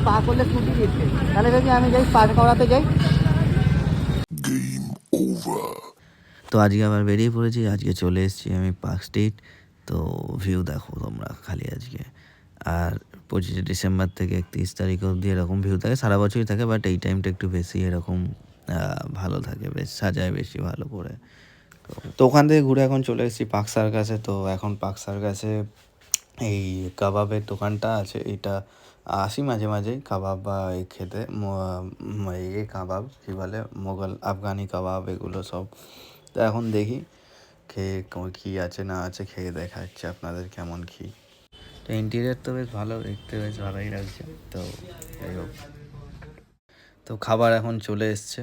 Spa করলে scooty দিচ্ছে, তাহলে যদি আমি যাই স্পা করাতে যাই। তো আজকে আবার বেরিয়ে পড়েছি, আজকে চলে এসেছি আমি পার্ক স্ট্রিট। তো ভিউ দেখো তোমরা খালি আজকে। আর 25শে ডিসেম্বর থেকে 31 তারিখ অবধি এরকম ভিউ থাকে, সারা বছরই থাকে, বাট এই টাইমটা একটু বেশি এরকম ভালো থাকে, বেশ সাজায় বেশি ভালো করে। তো ওখান থেকে ঘুরে এখন চলে এসেছি পার্ক সার্কাসে। তো এখন পার্ক সার্কাসে এই কাবাবের দোকানটা আছে, এইটা আসি মাঝে মাঝেই কাবাব বা এই খেতে, এই কাবাব কী বলে, মোগল আফগানি কাবাব এগুলো সব। তো এখন দেখি খেয়ে কী আছে না আছে, খেয়ে দেখাচ্ছে আপনাদের কেমন কী। তো ইন্টেরিয়ার তো বেশ ভালো, দেখতে বেশ ভালোই লাগছে। তো যাই হোক, তো খাবার এখন চলে এসছে।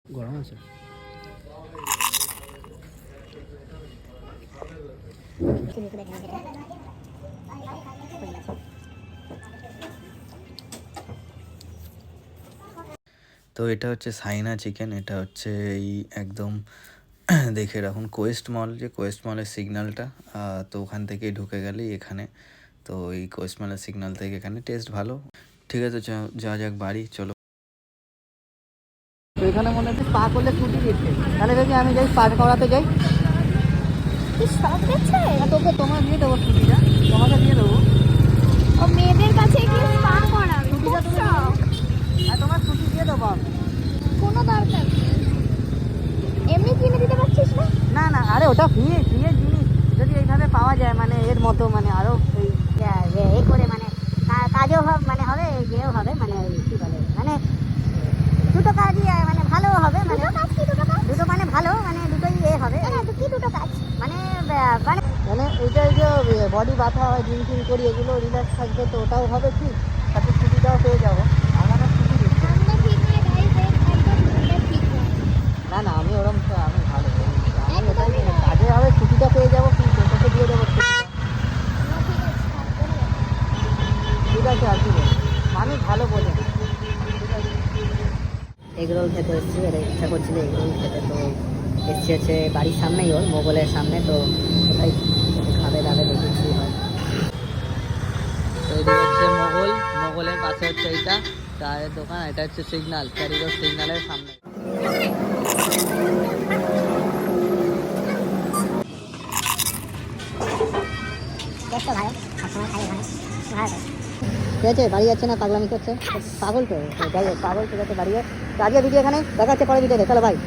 গরম আছে। তো এটা হচ্ছে সাইনা চিকেন, এটা হচ্ছে এই একদম দেখে রাখুন কোয়েস্ট মল, যে কোয়েস্ট মলের সিগন্যালটা, তো ওখান থেকেই ঢুকে গেলেই এখানে। তো এই কোয়েস্ট মলের সিগন্যাল থেকে এখানে টেস্ট ভালো। ঠিক আছে, যা যাক বাড়ি চলো। তো এখানে মনে হচ্ছে স্পা করলে স্কুটি দিচ্ছে, তাহলে যদি আমি যাই স্পা করাতে যাই। সব দিচ্ছে তোকে তোমার দিয়ে দেবো স্কুটিটা, তোমাকে দিয়ে দেবো। ও মেয়েদের কাছে গিয়ে স্পা করাবে, খুব শখ। আর তোমার স্কুটি দিয়ে দেবো আমি। কোনো দরকার নেই, এমনি কিনে দিতে পারছিস না? না না, আরে ওটা ফ্রিয়ের জিনিস, যদি এইভাবে পাওয়া যায় মানে এর মতো, মানে আরও এ করে, মানে কাজও মানে হবে, ইয়েও হবে, মানে কী বলে, মানে দুটো কাজই মানে ভালো হবে, মানে দুটো মানে ভালো, মানে দুটোই এ হবে। কি দুটো কাজ? মানে মানে এইটা এই যে বডি ব্যথা হয়, জিম টিম করি, এগুলো রিল্যাক্স থাকবে, তো ওটাও হবে ঠিক, সাথে স্কুটিটাও পেয়ে যাবো। আমারও স্কুটি দিচ্ছে। সামনে ঠিক নয়, গাইজ একদম ঘুরে ঠিক নয়। না না, আমি ওরম তো আমি ভালো, আমি ওটাই কাজে হবে, ছুটিটা পেয়ে যাবো, কিন্তু তোকে দিয়ে দেবো ছুটিটা। ঠিক আছে, আর কি বল, আমি ভালো বলি না। এগরোল খেতে এসেছি, আর ইচ্ছা করছিল এগরোল খেতে, তো এসছি হচ্ছে বাড়ির সামনেই, ওর মোগলের সামনে, তো ওটাই খাবে দাবে দেখেছি হয়। তো এদিকে হচ্ছে মোগলের পাশে হচ্ছে এইটা চায়ের দোকান, এটা হচ্ছে সিগন্যাল, ক্যারিগর সিগন্যালের সামনে। ঠিক আছে, বাড়ি যাচ্ছে না, পাগলামি করছে, পাগল তো, যাই হোক, পাগল ঠিক আছে, বাড়ি যায়। আজকে ভিডিও এখানে দেখা যাচ্ছে, পরে ভিডিও চলো ভাই।